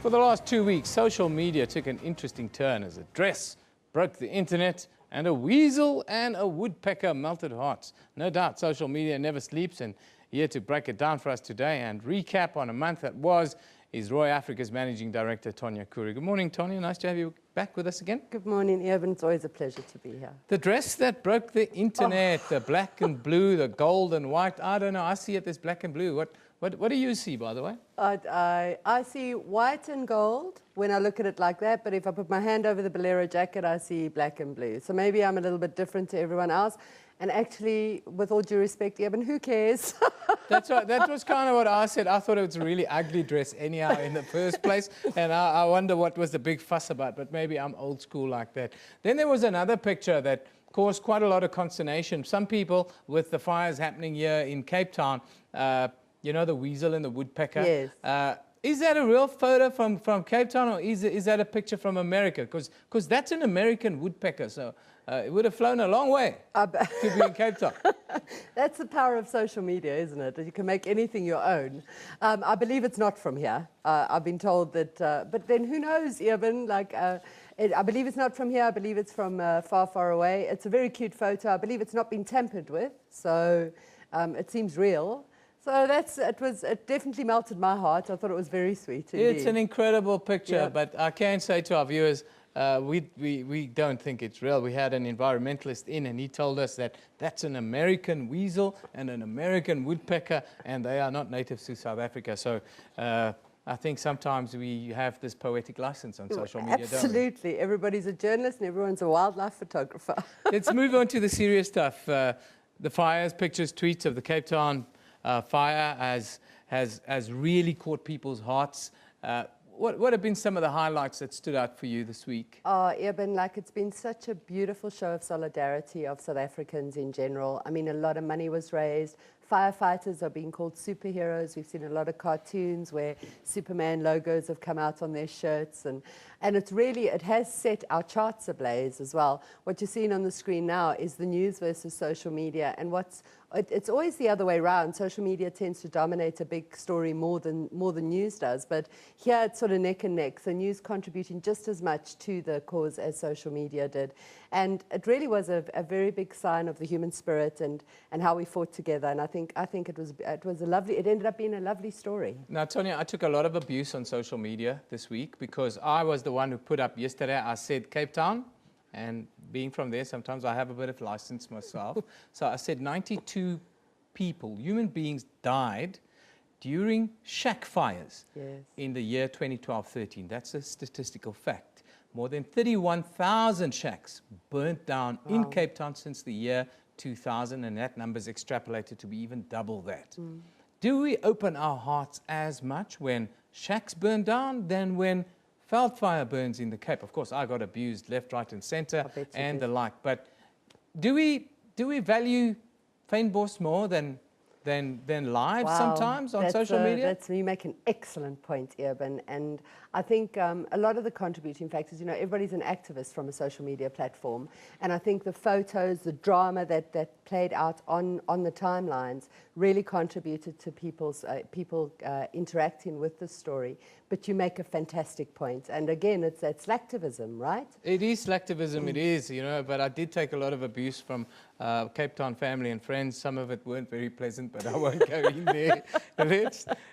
For the last 2 weeks, social media took an interesting turn as a dress broke the internet and a weasel and a woodpecker melted hearts. No doubt social media never sleeps, and here to break it down for us today and recap on a month that was is Roy Africa's Managing Director, Tonya Khoury. Good morning, Tonya. Nice to have you back with us again. Good morning, Evan. It's always a pleasure to be here. The dress that broke the internet, the black and blue, the gold and white. I don't know. I see it as black and blue. What do you see, by the way? I see white and gold when I look at it like that, but if I put my hand over the bolero jacket, I see black and blue. So maybe I'm a little bit different to everyone else. And actually, with all due respect, Evan, who cares? That's right. That was kind of what I said. I thought it was a really ugly dress anyhow in the first place. And I wonder what was the big fuss about, but maybe I'm old school like that. Then there was another picture that caused quite a lot of consternation. Some people, with the fires happening here in Cape Town, you know, the weasel and the woodpecker. Yes. Is that a real photo from Cape Town, or is that a picture from America? Because that's an American woodpecker, so it would have flown a long way to be in Cape Town. That's the power of social media, isn't it? You can make anything your own. I believe it's not from here. I've been told that, but then who knows, Evan? Like, I believe it's not from here. I believe it's from far, far away. It's a very cute photo. I believe it's not been tampered with, so it seems real. So it definitely melted my heart. I thought it was very sweet indeed. It's an incredible picture, Yeah. but I can say to our viewers, we don't think it's real. We had an environmentalist in, and he told us that that's an American weasel and an American woodpecker, and they are not natives to South Africa. So I think sometimes we have this poetic license on social media, Absolutely. don't we? Everybody's a journalist and everyone's a wildlife photographer. Let's move on to the serious stuff. The fires, pictures, tweets of the Cape Town fire has really caught people's hearts. What have been some of the highlights that stood out for you this week? Eben, it's been such a beautiful show of solidarity of South Africans in general. I mean, a lot of money was raised. Firefighters are being called superheroes. We've seen a lot of cartoons where Superman logos have come out on their shirts. And it has set our charts ablaze as well. What you're seeing on the screen now is the news versus social media. And it's always the other way around. Social media tends to dominate a big story more than news does. But here it's sort of neck and neck. So news contributing just as much to the cause as social media did. And it really was a very big sign of the human spirit and how we fought together. And I think it ended up being a lovely story. Now, Tonya, I took a lot of abuse on social media this week because I was the one who put up yesterday, I said Cape Town, and being from there, sometimes I have a bit of license myself. So I said 92 people, human beings, died during shack fires in the year 2012-13. That's a statistical fact. More than 31,000 shacks burnt down in Cape Town since the year 2000, and that number's extrapolated to be even double that. Do we open our hearts as much when shacks burn down than when wildfire burns in the Cape? Of course, I got abused left, right, and centre and the like. But do we value fynbos more than lives sometimes on social media? You make an excellent point, Eben. And I think a lot of the contributing factors, everybody's an activist from a social media platform. And I think the photos, the drama that played out on the timelines really contributed to people interacting with the story. But you make a fantastic point. And again, it's slacktivism, right? It is slacktivism, it is, but I did take a lot of abuse from Cape Town family and friends. Some of it weren't very pleasant, but I won't go in there.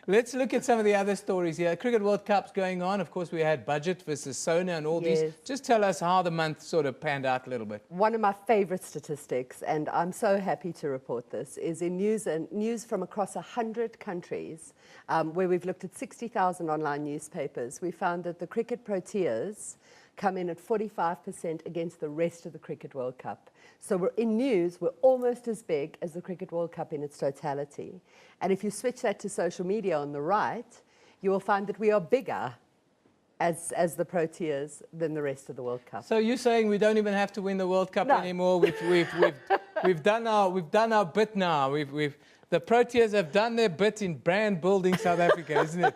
Let's look at some of the other stories here. Cricket World Cup's going on. Of course, we had budget versus Sona and all these. Just tell us how the month sort of panned out a little bit. One of my favorite statistics, and I'm so happy to report this, is in news from across 100 countries, where we've looked at 60,000 online newspapers. We found that the cricket Proteas come in at 45% against the rest of the Cricket World Cup. So we're almost as big as the Cricket World Cup in its totality. And if you switch that to social media on the right, you will find that we are bigger as the Proteas than the rest of the World Cup. So you're saying we don't even have to win the World Cup anymore? We've done our bit now. The Proteas have done their bit in brand building South Africa, isn't it?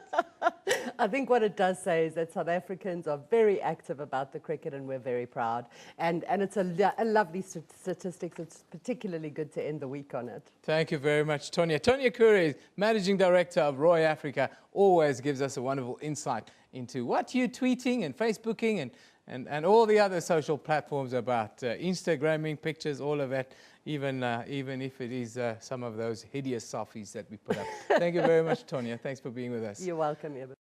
I think what it does say is that South Africans are very active about the cricket, and we're very proud. And it's a lovely statistic. It's particularly good to end the week on it. Thank you very much, Tonya. Tonya Khoury, Managing Director of Roy Africa, always gives us a wonderful insight into what you're tweeting and Facebooking and all the other social platforms about, Instagramming pictures, all of that, even if it is some of those hideous selfies that we put up. Thank you very much, Tonya. Thanks for being with us. You're welcome, Eben.